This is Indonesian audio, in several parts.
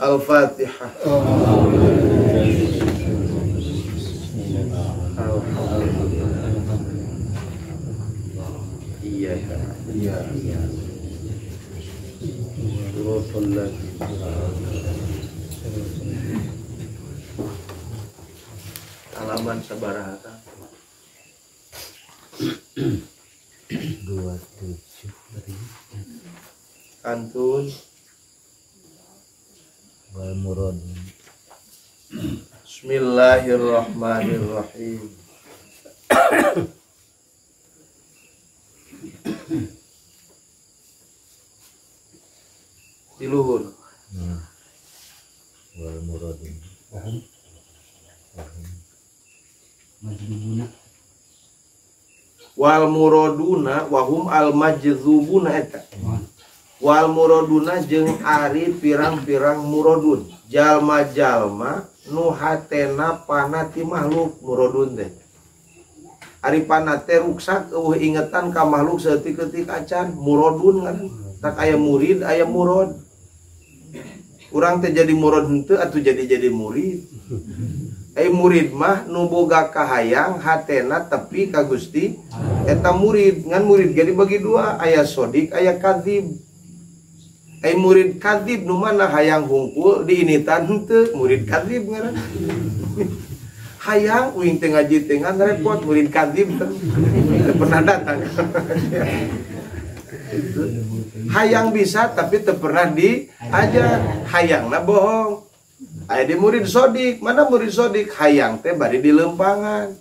Al-Fatihah. Iya kan. Iya. Halaman sabaraha tah? 27 dari Kantun wal murad. Bismillahirrahmanirrahim. Di luhur. Wal murad. Wal muraduna wahum al majdzubuna eta. Wal muraduna jeung ari pirang-pirang muradun. Jalma-jalma nu hatena panati makhluk muradun teh. Ari panate ruksak eueuh ingetan ka makhluk saeutik-eutik acan muradun kan. Tak aya murid aya murad. Urang teh jadi murad henteu atuh jadi murid. Murid mah nu boga kahayang hatena tepi ka Gusti eta murid. Ngan murid ge dibagi dua, aya sodik aya kadzib. Murid kadzib nu mana hayang hungkul diinitan henteu, murid kadzib ngaran. Hayang uing teh ngaji teh ngan repot, murid kadzib teh pernah datang. Hayang bisa tapi teu pernah diajar, hayangna bohong. Aya di murid sodik, mana murid sodik? Hayang teh bari di lempangan.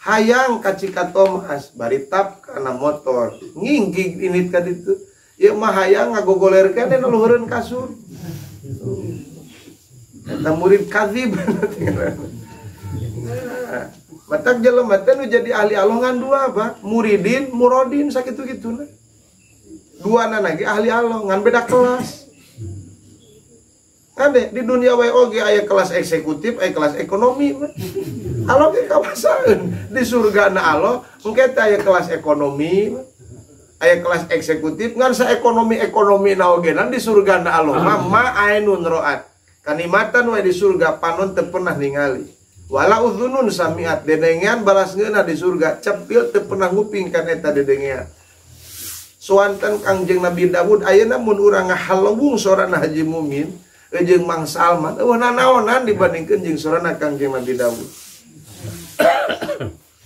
Hayang ka Cika Thomas, bari tap kana motor. Nginggig init ka ditu. Ieu mah hayang ngagogolerkeun dina luhureun kasur. Eta murid kadzib. Matak jelema teh nu jadi ahli Allah ngan dua apa? Muridin, murodin sakitu-kituna. Duana lagi ahli Allah ngan beda kelas. Ade di dunia wae oge aya kelas eksekutif, aya kelas ekonomi. Allah ge kawasaeun di surga na Allah, engke teh aya kelas ekonomi, aya kelas eksekutif, ngan sa ekonomi na oge nan di surga na Allah. Ma ainun roat. Kalimatan wae di surga panon teu pernah ningali. Wala udzunun samiat dedengean balasgeuna di surga, cepil teu pernah nguping kan eta dedengean. Suanten Kangjeng Nabi Daud ayeuna mun urang ngahalewung sorana Haji Mumin jeung Mang Salman, nanaonan dibandingkeun jeung sorana Kangjeng Nabi Daud.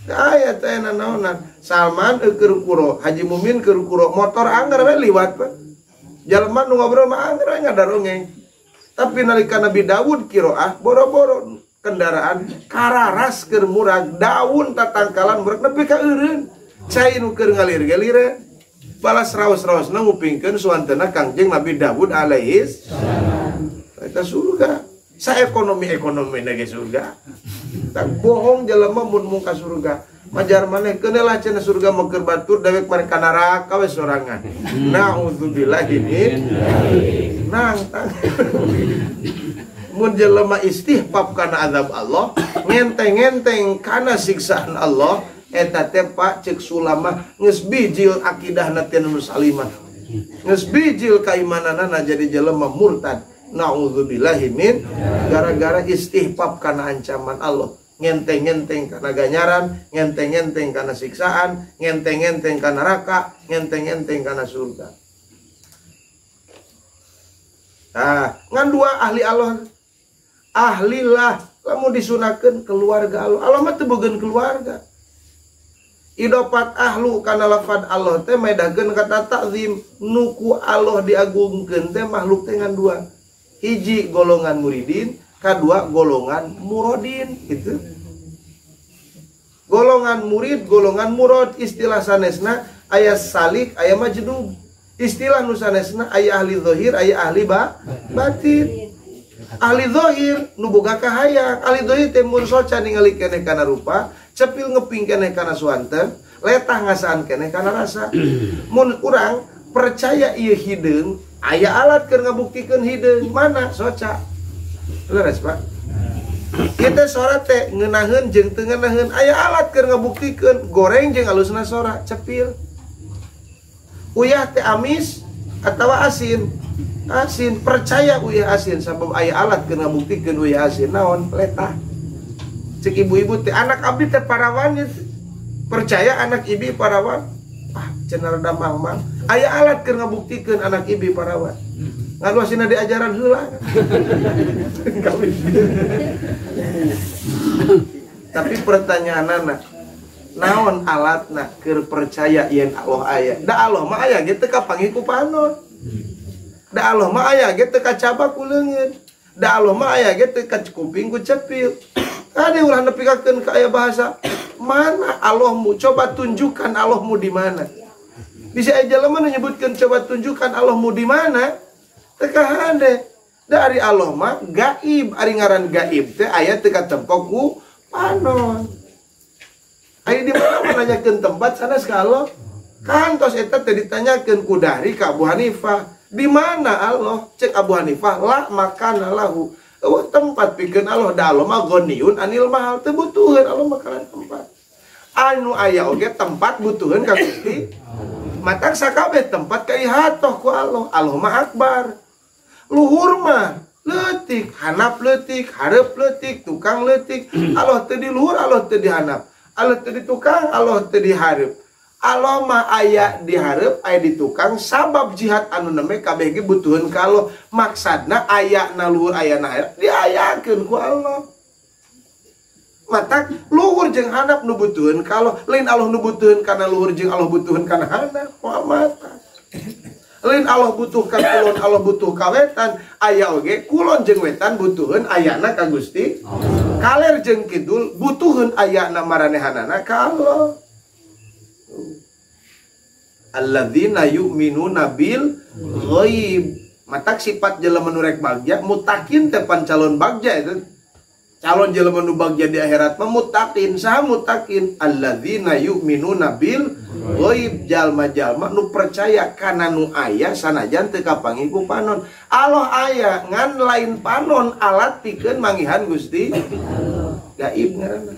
Aya teh nanaonan, Salman keur kuro, Haji Mumin keur kuro, motor anggar we liwat pa. Jalma nu ngobrol mah anggar ngadarongeng. Tapi nalika Nabi Daud kiroah boro-boro kendaraan kararas keur murag, daun tatangkalan murag nepi ka eureun. Cai nu keur ngalir-galire. Balas raos-raosna ngupingkeun suantena Kangjeng Nabi Daud alaihi salam. Eta surga. Sa ekonomi ge surga. Tak bohong jelema mun mung ka surga. Majar maneh keuneulah cenah surga mah keur batur dewek mari ka neraka we sorangan. Nauzubillahi min nang tang. Mun jelema istihbab kana azab Allah, ngenteng-ngenteng kana siksaan Allah, eta teh Pak cek sulama geus bijil akidahna teh nu salimah. Geus bijil kaimananna jadi jelema murtad. Nauzubillahi min gara-gara istihbab kana ancaman Allah. Ngenteng-ngenteng kana ganjaran, ngenteng-ngenteng kana siksaan, ngenteng-ngenteng kana neraka, ngenteng-ngenteng kana surga. Ngan dua ahli Allah. Ahlilah lamun disunahkeun keluarga Allah. Allah mah teu beugeun keluarga. Idopat ahlu kana lafad Allah teh medakeun kata takzim, nuku Allah diagungkeun teh makhluk teh ngan dua. Hiji golongan muridin, kadua golongan murodin gitu. Golongan murid, golongan murad, istilah sanesna aya salik, aya majdub. Istilah nu sanesna aya ahli zahir, aya ahli batin. Ahli zahir nu boga kahayang, ahli zahir teh mun soca ningali keneh kana rupa, cepil ngeping keneh kana suanten, letah ngasaan keneh kana rasa. Mun urang percaya ieu hideung, aya alat keur ngabuktikeun hideung, mana soca. Leres Pak. Kita sora teh ngeunaheun jeung teu ngeunaheun, aya alat keur ngabuktikeun, goreng jeung alusna sora, cepil. Uyah teh amis, atau asin percaya uy asin sabab aya alat keur ngabuktikeun uy asin naon letah cek ibu-ibu teh anak abdi teh parawan percaya anak ibi parawan cenah rada mang aya alat keur ngabuktikeun anak ibi parawan ngaluasina di ajaran heula tapi pertanyaanana naon alatna keur percaya yen Allah aya da Allah mah aya ge teu kapanggih ku panon da Allah mah aya ge teu kacaba ku leungeun da Allah mah aya ge teu kuping ku cepil ade ulah nepikeun ka aya bahasa mana Allahmu coba tunjukkan Allahmu di mana bisa aja jelema menyebutkan coba tunjukkan Allahmu di mana teu kahade da ari Allah mah gaib ari ngaran gaib teh aya teu katempo ku panon aya di mana menanyakeun tempat sanes ka Allah kantos eta teh ditanyakeun ku dari ka Abu Hanifah di mana Allah cek Abu Hanifah la makana lahu tempat pikeun Allah da Allah mah goniun anil mahal teu butuheun Allah makanan tempat anu aya oge tempat butuheun ka Gusti matak sakabeh tempat kaihatoh ku Allah Allah mah akbar luhur mah leutik hanap leutik hareup leutik tukang leutik Allah teu di luhur Allah teu di hanap Allah teu di tukang Allah teu di hareup Allah mah aya di hareup aya di tukang sabab jihad anu neme kabeh ge butuheun ka Allah maksudna aya na luhur aya na hareup diayakeun ku Allah matak luhur jeung handap nu butuheun ka Allah lain Allah nu butuheun kana luhur jeung Allah butuheun kana handap moal mata lain Allah butuhkan kulon Allah butuh kawetan aya oge kulon jeung wetan butuheun ayana ka Gusti kaler jeung kidul butuheun ayana maranehanana ka Allah alladzina yu'minuna bil ghaib matak sifat jelema nu rek bagja mutakin teh pan calon bagja itu calon jelema nu bagja di akhirat mah mutakin saha mutakin alladzina yu'minuna bil ghaib jalma-jalma nu percaya kana nu aya sanajan teu kapanggih ku panon Allah aya ngan lain panon alat pikeun manggihan Gusti gaib ngaranna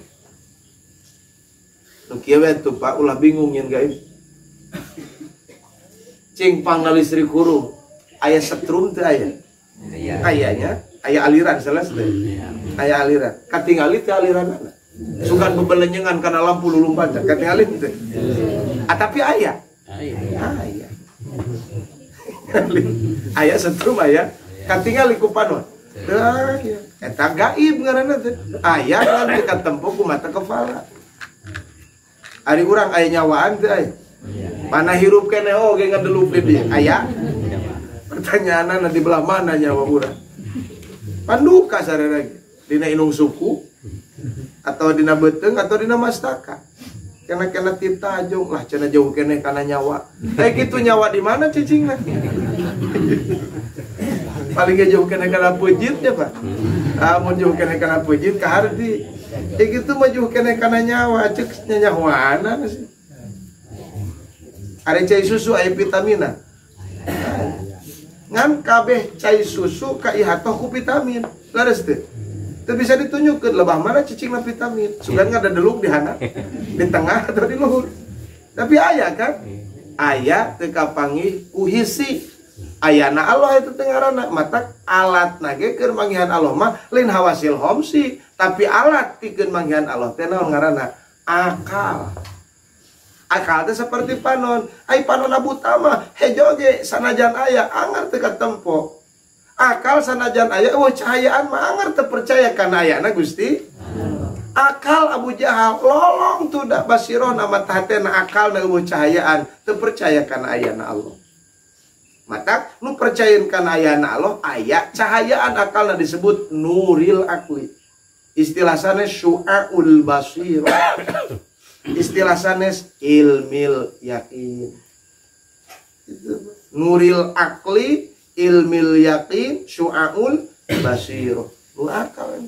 nu kieu we tuh Pak ulah bingung yen gaib cing pangna listrik hurung aya setrum teu aya ayanya aya aliran salas teh aya aliran katingali teh aliranna sugan bebelenyengan kana lampu lulumpan katingali teh tapi aya aya setrum aya katingali ku panon eta gaib ngaranna teh aya ngan teu katempo ku mata kepala ari urang aya nyawaan teh aya mana hirup kene oge ngadelup di dieu aya pertanyaanna di belah mana nyawa urang panduka sareng dina inung suku atau dina beteung atau dina mastaka kena titajung lah cenah jauh kene kana nyawa kitu nyawa di mana cicingna paling jauh kene kana peujit ya Pak mun jauh kene kana peujit ka hardi kitu mah jauh kene kana nyawa ceuk nyawana sih are cai susu aya vitamina ngan kabeh cai susu ka ihatoh ku vitamin laras teh teu bisa ditunjukkeun lebah mana cicingna vitamin sugan ngadadeluk di handap di tengah atau di luhur tapi aya kan aya teu kapanggih ku hisi ayana Allah itu teh ngaranna matak alatna ge keur manggihan Allah mah lain hawasil homsi tapi alat pikeun manggihan Allah teh naon ngaranna akal akal teh seperti panon ai panon abu tama hejo ge sanajan aya angar teu katempo akal sanajan aya cahayaan mah angar teu percaya kana ayana Gusti akal Abu Jahal lolong tuh da basirona mata hatena akal na cahayaan teu percaya kana ayana Allah mata nu percayain kana ayana Allah aya cahayaan akalna disebut nuril akli istilah sanes syu'aul basir istilah sanes ilmil yakin nuril akli ilmil yakin syu'aul basir nu akal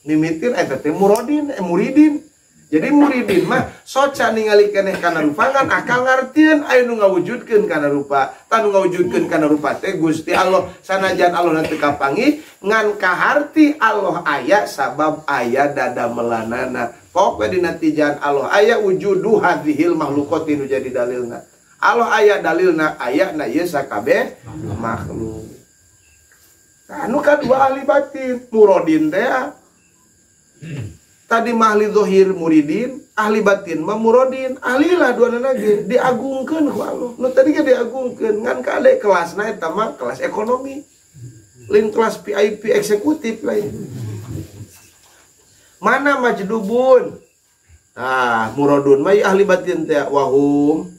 mimitir eta teh muridin jadi muridin mah soca ningali keneh kana rupa ngan akal ngartieun aya nu ngawujudkeun kana rupa tanu ngawujudkeun kana rupa teh Gusti Allah sanajan Allah teu kapanggih ngan kaharti Allah aya sabab aya dada melanana pokoknya di natijan Allah aya wujudu hadhil makhluqati nu jadi dalilna Allah aya dalilna aya na ieu sakabeh makhluk. Anu kadua ahli batin murodin teh. Tadi mah ahli zahir muridin, ahli batin mah murodin. Ahli lah duana ge diagungkeun ku Allah. Nu tadi ge diagungkeun ngan kade kelasna eta mah kelas ekonomi. Lain kelas VIP eksekutif lain. Mana majdubun? Nah, murodun mah ahli batin teh wahum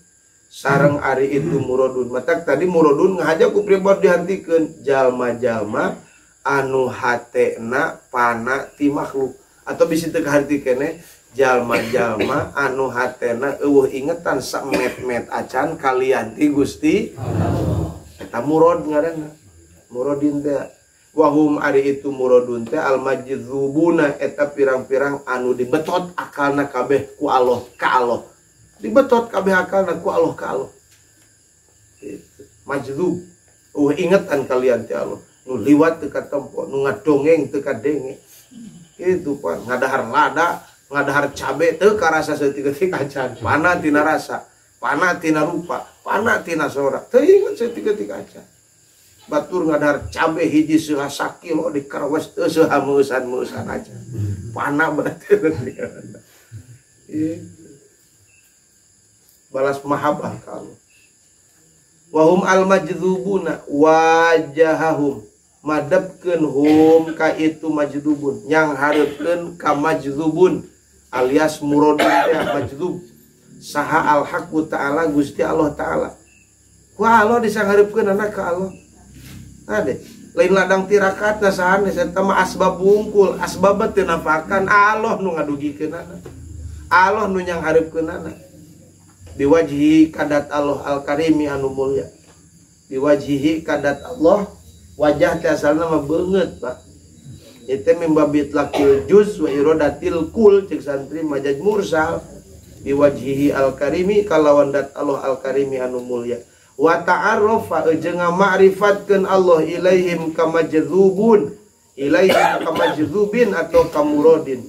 sareng ari itu murodun. Matak tadi murodun ngahaja ku pribadi dihantikeun jalma-jalma anu hatena pana ti makhluk atau bisa teu kahantikeun jalma-jalma anu hatena eueuh ingetan samet-met acan kalian ti Gusti Allah. Eta murod ngaranna. Murodin teh wahum ari itu murodun teh al majdzubuna eta pirang-pirang anu dibetot akalna kabeh ku Allah ka Allah. Dibetot kabeh akalna ku Allah ka Allah. Gitu. Majdzub. Ingetan kalian ti Allah. Nu liwat teu ka tempo, nu ngadongeng teu ka denge. Itu pan ngadahar lada, ngadahar cabe teu karasa saeutik-eutik acan. Pana tina rasa, pana tina rupa, pana tina sora. Teu inget saeutik-eutik acan. Batur ngadahar cabe hiji seuleuh sakilo di karawes teu seuleuh meusan-meusan acan. Pana berarti. Balas mahabbah kalau wahum al majdzubuna wajahahum madabkeun hum ka itu majdubun yang hareupeun ka majdzubun alias murodun teh majdzub saha al haqqu ta'ala Gusti Allah taala ku Allah disanghareupeun anak ka Allah ade lain ladang tirakatna sahanes eta mah asbab wungkul asbab teu nafakan Allah nu ngadugikeunana Allah nu nyang hareupeunana diwajhi kadat Allah al-karimi anu mulia diwajhi kadat Allah wajah teh asalna mah beungeut Pak itu mimbabit lakil juz wa iradatil kul cek santri majaj mursal diwajhi al-karimi kalawan dat Allah al-karimi anu mulia wa ta'arrafa jeung ma'rifatkeun Allah ilaihim kamajdzubun ilaihim kamajdzubin atau kamurodin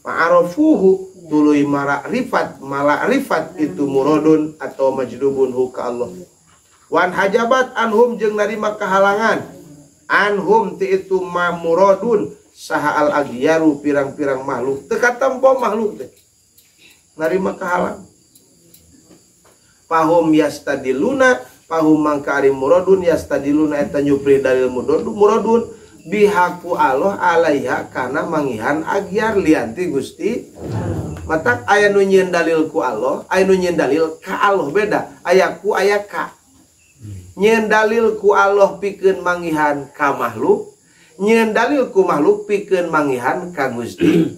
ma'arafuhu tuluy ma'rifat itu murodun atau majdubun hu ka Allah wan hajabat anhum jeung narima kahalangan anhum ti itu murodun saha al agyaru pirang-pirang makhluk teu katempo makhluk teh narima kahalang pahum yastadiluna pahum mangka ari murodun yastadiluna eta nyupri dalil murodun bihaku Allah alaiha kana mangihan agyar lianti Gusti matak aya nu nyieun dalil ku Allah aya nu nyieun dalil ka Allah beda aya ku aya ka nyieun dalil ku Allah pikeun mangihan ka makhluk nyieun dalil ku makhluk pikeun mangihan ka Gusti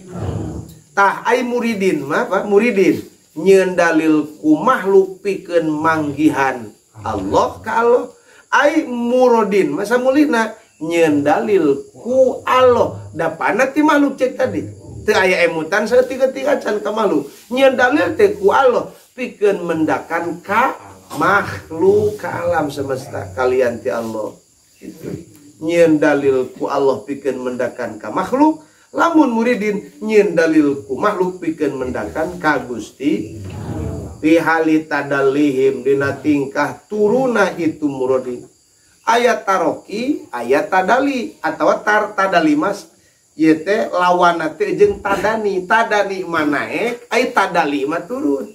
tah ai muridin mah muridin nyieun dalil ku makhluk pikeun manggihan Allah ka Allah ai murodin masa mulina nyieun dalil ku Allah dapana ti makhluk cek tadi teu aya emutan saeutik-eutik acan ka makhluk nyieun dalil teh ku Allah pikeun mendakan ka makhluk ka alam semesta kalian ti Allah gitu nyieun dalil ku Allah pikeun mendakan ka makhluk lamun muridin nyieun dalil ku makhluk pikeun mendakan ka Gusti fi hali tadallihim dina tingkah turuna itu muridin ayat taroki ayat tadali atau tadali mas yete lawana teh jeung tadani mah naik ai tadali mah turun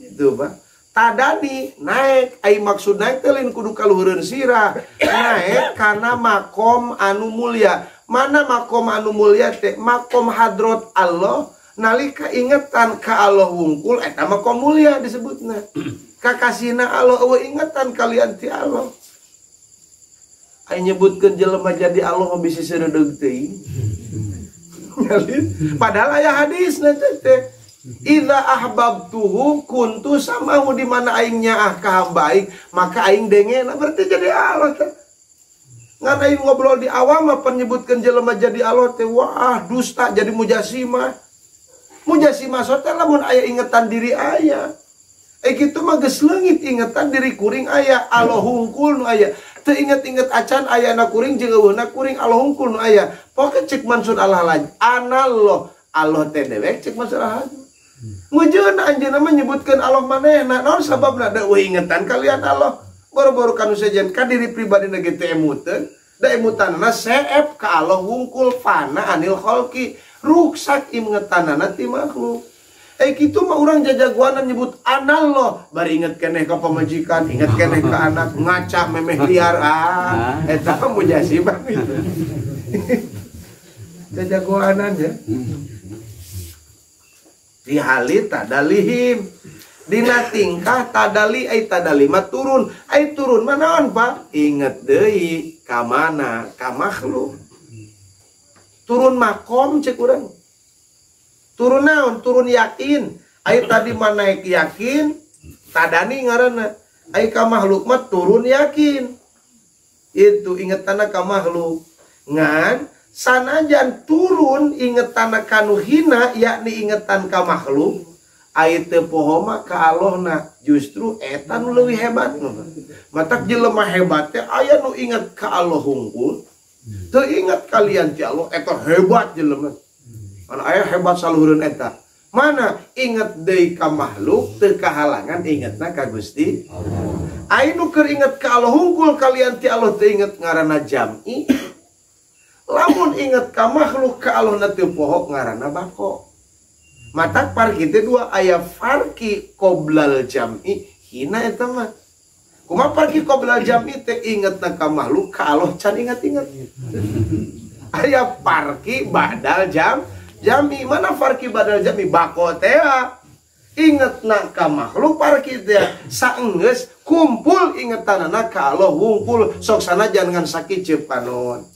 itu Pak tadani naik ai maksud naik teh lain kudu kaluhureun sirah naik kana makom anu mulia mana makom anu mulia teh makom hadrot Allah nalika ingetan ka Allah wungkul eta makom mulia disebutna kakasina Allah eueuh ingetan kalian ti Allah ai nyebutkeun jelema jadi Allah mah bisi seureudeg teuing padahal aya hadisna teh idza ahbabtuhu kuntu samahu di mana aing nyaah ka hamba aing maka aing dengena berarti jadi Allah teh ngan aing ngobrol di awam mah penyebutkeun jelema jadi Allah teh wah dusta jadi mujasimah teh lamun aya ingetan diri aya kitu mah geus leungit ingetan diri kuring aya Allah hungkul nu aya teu inget-inget acan ayana kuring jeung eueuna kuring Allah hungkul nu aya poke cek mansur Allah laj anallah Allah teh dewek cek mansur Allah Ngujeun anjeunna mah nyebutkeun Allah manehna. Naon sababna? Da eueuh ingetan kalian Allah. Boro-boro kanu sejen ka diri pribadina ge teu emuteun. Da emutanna seep ka Allah wungkul fana anil khalqi. Ruksak ingetanana ti makhluk. Kitu mah urang jajagoanan nyebut anallah, bari inget keneh ka pamajikan, inget keneh ka anak, ngaca memeh liar eta mujasibah itu. Jajagoanan ya. Dihali tadalihim. Dina tingkah tadali tadalima turun. Turun manaon Pak? Inget deui ka mana? Ka makhluk. Turun makom cek urang. Turun naon? Turun yakin. Tadi mah naik yakin, tadani ngaranna. Ka makhluk mah turun yakin. Itu ingetana ka makhluk. Ngan sanajan turun ingetana kanu hina, yakni ingetan ka makhluk. Teu poho mah ka Allahna. Justru eta nu leuwih hebat. Matak jelema hebat teh aya nu inget ka Allah hungkul. Teu inget kalian ti Allah eta hebat jelema. Mana aya hebat saluhureun eta. Mana inget deui ka makhluk teu kahalangan ingetna ka Gusti Allah. Aya nu keur inget ka Allah hungkul kalian ti Allah teu inget ngaranna jam'i. Lamun inget ka makhluk ka Allah na teu poho ngaranna bako. Matak parki teh dua aya farki qoblal jam'i hina eta mah. Kumaha parki qoblal jam'i teh ingetna ka makhluk ka Allah can inget-inget. Aya parki badal jami. Mana farki badal jami? Bako teh ingetna ka makhluk parki teh saenggeus kumpul ingetanana ka Allah wungkul sok sanajan ngan sakit panon.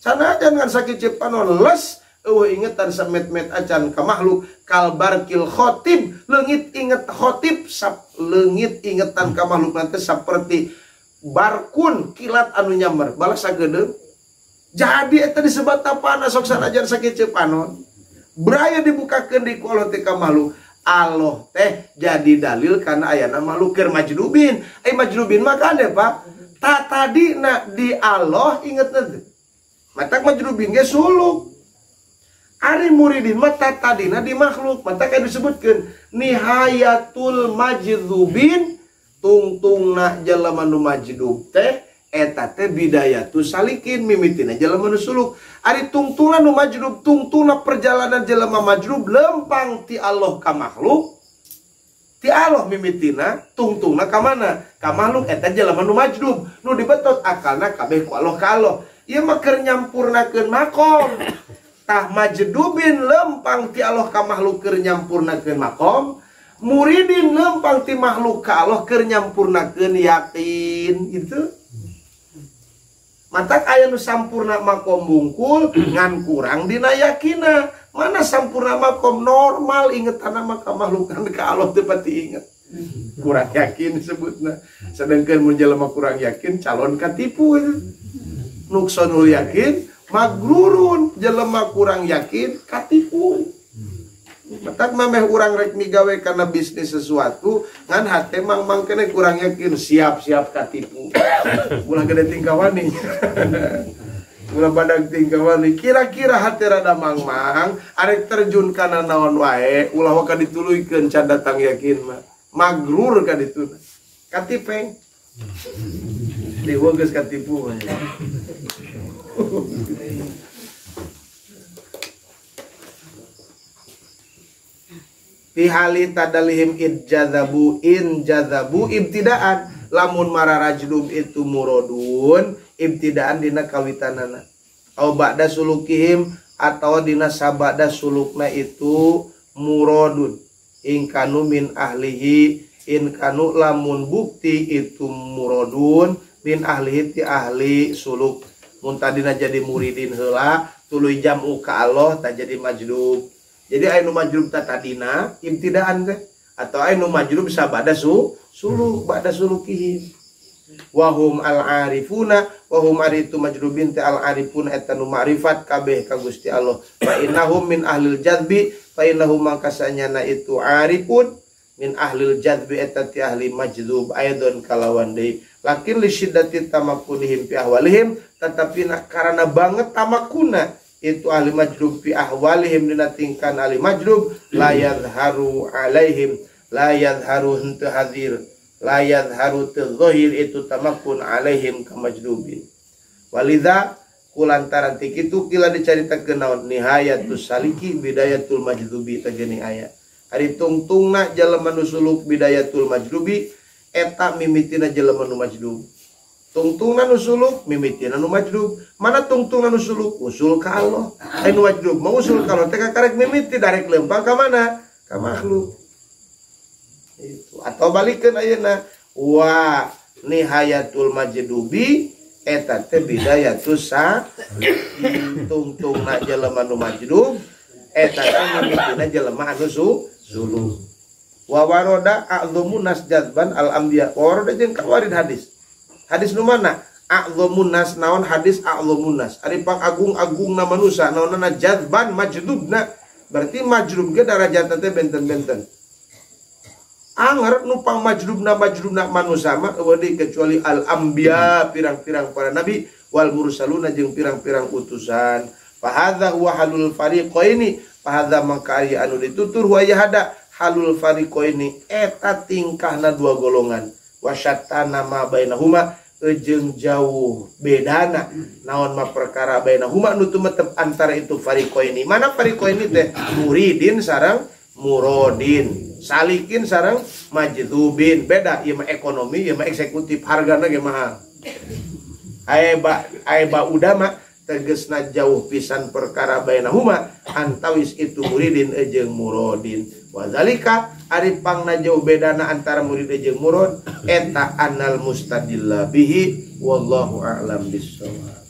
Sanajan ngan sakit panon les eueuh ingetan samet-met acan ka makhluk kalbarkil khotib leungit inget khotib leungit ingetan ka makhluk nanti saperti barkun kilat anu nyamber balas sagedeung. Jadi eta disebut tapana sok sanajan sakit panon. Beraya dibukakeun di ku Allah teh ka makhluk. Allah teh jadi dalil karena ayana makhluk keur majnubin. Majnubin mah kan ya Pak. Tadina di Allah ingetna teh. Matak majnubin ge suluk. Ari muridin mah tadina di makhluk. Matak disebutkeun nihayatul majdzubin tungtungna jelema nu majdub teh eta teh bidayatu salikin mimitina jelema nu suluk. Ari tungtungna nu majdub, tungtungna perjalanan jelema majdub lempang ti Allah ka makhluk. Ti Allah mimitina tungtungna ka mana? Ka makhluk eta jelema nu majdub. Nu dibetot akalna kabeh ku Allah ka Allah. Ieu mah keur nyampurnakeun makom. Tah majdubin lempang ti Allah ka makhluk keur nyampurnakeun makom. Muridin lempang ti makhluk ka Allah keur nyampurnakeun yakin gitu. Matak aya nu sampurna makom bungkul ngan kurang dina yakina. Mana sampurna makom normal ingetanna mah ka makhluk ka Allah teu pati inget. Kurang yakin disebutna. Sedengkeun mun jelema kurang yakin calon katipu. Nuksonul yakin magrurun jelema kurang yakin katipu. Matak mameh urang rek migawe karena bisnis sesuatu ngan hate mang kene kurang yakin siap-siap katipu. Ulah gede tingkawani. Ulah badag tingkawani. Kira-kira hate rada mang arek terjun kana naon wae ulah waka dituluykeun can datang yakin mah. Magrur ka ditu. Katipeng. Dewa geus katipu. Pihali tadalihim idjadzabu in jadzabu ibtidaan lamun mararajdum itu murodun ibtidaan dina kawitanana au ba'da sulukihim atau dina sabada sulukna itu murodun in kanu min ahlihi in kanu lamun bukti itu murodun min ahlihi ti ahli suluk mun tadina jadi muridin heula tuluy jamu ka Allah tak jadi majdub. Jadi aya nu majrub tadina ibtidaan teh atau aya nu majrub sabada suluk ba'da sulukihim. Wa hum al-arifuna wa hum aritu majrubin ta al-arifuna eta nu ma'rifat kabeh ka Gusti Allah. Fa innahum min ahlil jadbi fa innahum makasanyana itu arifun min ahlil jadbi eta ti ahli majdzub aidon kalawan deui. Lakin li syiddati tamakunihim fi ahwalihim tetapi karena banget tamakuna itu ahli majlub fi ahwalihim dina tingkan ahli majlub la yadharu alaihim la yadharu henteu hadir la yadharu tadhhir itu tamakkun alaihim ka majlubin walidha kulantaran ti kitu kila dicaritakeun naon nihayatus saliki bidayatul majlubi tageuning aya ari tungtungna jalema nu suluk bidayatul majlubi eta mimitina jalema nu majlub tungtungna nu suluk mimitina nu majlub mana tungtungna nu suluk usul ka Allah anu majlub mau usul ka Allah teh karek mimiti darek lempang ka mana ka makhluk itu atau balikeun ayeuna wa nihayatul majdubi eta teh bidayatus tungtungna jalema nu majdub eta teh mimitina jalema anu suluk wa waroda a'dhamun nas jazban al anbiya waroda jeung kawarid hadis nu mana a'dhamun nas naon hadis a'dhamun nas ari pang agung-agungna manusia naonna jazban majdubna berarti majlub ge darajatna teh benten-benten anger nupang majdubna manusia mah eueuh kecuali al anbiya pirang-pirang para nabi wal mursaluna jeung pirang-pirang utusan fa hadza huwa halul fariqaini fa hadza mangka anu ditutur wa yahada halul fariqaini eta tingkahna dua golongan wasyattana ma bainahuma jeung jauh bedana naon mah perkara bainahuma nu tumetep antara itu fariqaini mana fariqaini teh muridin sareng murodin salikin sareng majdubin beda ieu mah ekonomi ieu mah eksekutif hargana ge mahal aya udama tegesna jauh pisan perkara bainahuma antawis itu muridin jeung murodin wazalika ari pangna jauh bedana antara murid jeung murad eta annal mustadilla bihi wallahu a'lam bissawab.